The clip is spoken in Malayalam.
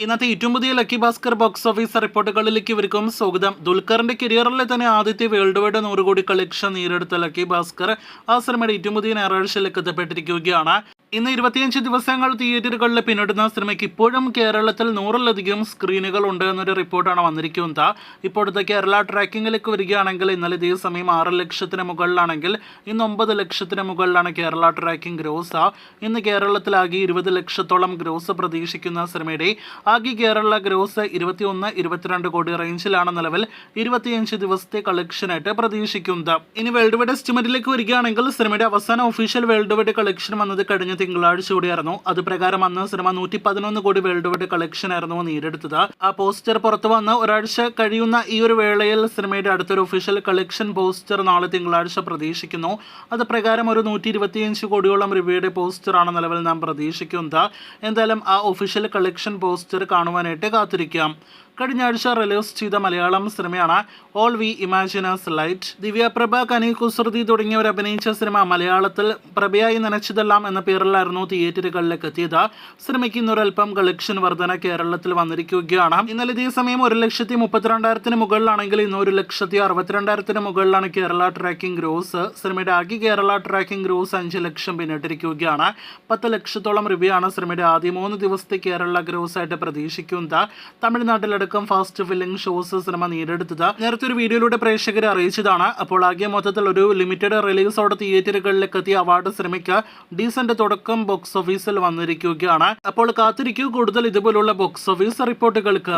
ഇന്നത്തെ ഏറ്റവും പുതിയ ലക്കി ഭാസ്കർ ബോക്സ് ഓഫീസ് റിപ്പോർട്ടുകളിലേക്ക് ഇവർക്കും സ്വാഗതം. ദുൽഖറിന്റെ കരിയറിലെ തന്നെ ആദ്യത്തെ വേൾഡ് വൈഡ് 100 കോടി കളക്ഷൻ നേടിയെടുത്ത ലക്കി ഭാസ്കർ ആ സിനിമയുടെ ഏറ്റവും പുതിയ ഞായറാഴ്ചയിലേക്ക് എത്തപ്പെട്ടിരിക്കുകയാണ്. ഇന്ന് 25 ദിവസങ്ങൾ തിയേറ്ററുകളിൽ പിന്നിടുന്ന സിനിമയ്ക്ക് ഇപ്പോഴും കേരളത്തിൽ 100-ലധികം സ്ക്രീനുകൾ ഉണ്ട് എന്നൊരു റിപ്പോർട്ടാണ് വന്നിരിക്കുന്നത്. ഇപ്പോഴത്തെ കേരള ട്രാക്കിങ്ങിലേക്ക് വരികയാണെങ്കിൽ ഇന്നലെ ഇതേ സമയം 6 ലക്ഷത്തിന് മുകളിലാണെങ്കിൽ ഇന്ന് 9 ലക്ഷത്തിന് മുകളിലാണ് കേരള ട്രാക്കിംഗ് ഗ്രോസ്. ഇന്ന് കേരളത്തിലാകെ 20 ലക്ഷത്തോളം ഗ്രോസ് പ്രതീക്ഷിക്കുന്ന സിനിമയുടെ ആകെ കേരള ഗ്രോസ് 21-22 കോടി റേഞ്ചിലാണ് നിലവിൽ 25 ദിവസത്തെ കളക്ഷനായിട്ട് പ്രതീക്ഷിക്കുന്നത്. ഇനി വേൾഡ് വൈഡ് എസ്റ്റിമേറ്റിലേക്ക് വരികയാണെങ്കിൽ സിനിമയുടെ അവസാന ഒഫീഷ്യൽ വേൾഡ് വൈഡ് കളക്ഷൻ വന്നത് കഴിഞ്ഞ തിങ്കളാഴ്ച കൂടിയായിരുന്നു. അത് പ്രകാരം അന്ന് സിനിമ 111 കോടി വേൾഡ് വൈഡ് കളക്ഷൻ ആയിരുന്നു നേടിയെടുത്തത്. ആ പോസ്റ്റർ പുറത്തു വന്ന് ഒരാഴ്ച കഴിയുന്ന ഈ ഒരു വേളയിൽ സിനിമയുടെ അടുത്തൊരു ഒഫീഷ്യൽ കളക്ഷൻ പോസ്റ്റർ നാളെ തിങ്കളാഴ്ച പ്രതീക്ഷിക്കുന്നു. അത് പ്രകാരം ഒരു 125 കോടിയോളം രൂപയുടെ പോസ്റ്ററാണ് നിലവിൽ നാം പ്രതീക്ഷിക്കുന്നത്. എന്തായാലും ആ ഒഫീഷ്യൽ കളക്ഷൻ പോസ്റ്റർ കാണുവാനായിട്ട് കാത്തിരിക്കാം. കഴിഞ്ഞ ആഴ്ച റിലീസ് ചെയ്ത മലയാളം സിനിമയാണ് ഓൾ വി ഇമാജിനേഴ്സ് ലൈറ്റ്. ദിവ്യപ്രഭ, കനി കുസൃതി തുടങ്ങിയവർ അഭിനയിച്ച സിനിമ മലയാളത്തിൽ പ്രഭയായി നനച്ചതെല്ലാം എന്ന പേരിലായിരുന്നു തിയേറ്ററുകളിലേക്ക് എത്തിയത്. സിനിമയ്ക്ക് ഇന്നൊരൽപ്പം കളക്ഷൻ വർധന കേരളത്തിൽ വന്നിരിക്കുകയാണ്. ഇന്നലെ ഇതേ സമയം 1,32,000 മുകളിലാണെങ്കിൽ ഇന്ന് 1,62,000 മുകളിലാണ് കേരള ട്രാക്കിംഗ് ഗ്രോസ്. സിനിമയുടെ ആകെ കേരള ട്രാക്കിംഗ് ഗ്രോസ് 5 ലക്ഷം പിന്നിട്ടിരിക്കുകയാണ്. 10 ലക്ഷത്തോളം രൂപയാണ് സിനിമയുടെ ആദ്യ 3 ദിവസത്തെ കേരള ഗ്രോസ് ആയിട്ട് പ്രതീക്ഷിക്കുന്നത്. തമിഴ്നാട്ടിലടക്കം ഫാസ്റ്റ് ഫില്ലിംഗ് ഷോസ് സിനിമ നേടിയെടുത്തത് നേരത്തെ ഒരു വീഡിയോയിലൂടെ പ്രേക്ഷകരെ അറിയിച്ചതാണ്. അപ്പോൾ ആകെ മൊത്തത്തിൽ ഒരു ലിമിറ്റഡ് റിലീസോടെ തിയേറ്ററുകളിലേക്ക് എത്തിയ അവാർഡ് സിനിമയ്ക്ക് ഡീസന്റ് തുടക്കം ബോക്സ് ഓഫീസിൽ വന്നിരിക്കുകയാണ്. അപ്പോൾ കാത്തിരിക്കൂ കൂടുതൽ ഇതുപോലുള്ള ബോക്സ് ഓഫീസ് റിപ്പോർട്ടുകൾക്ക്.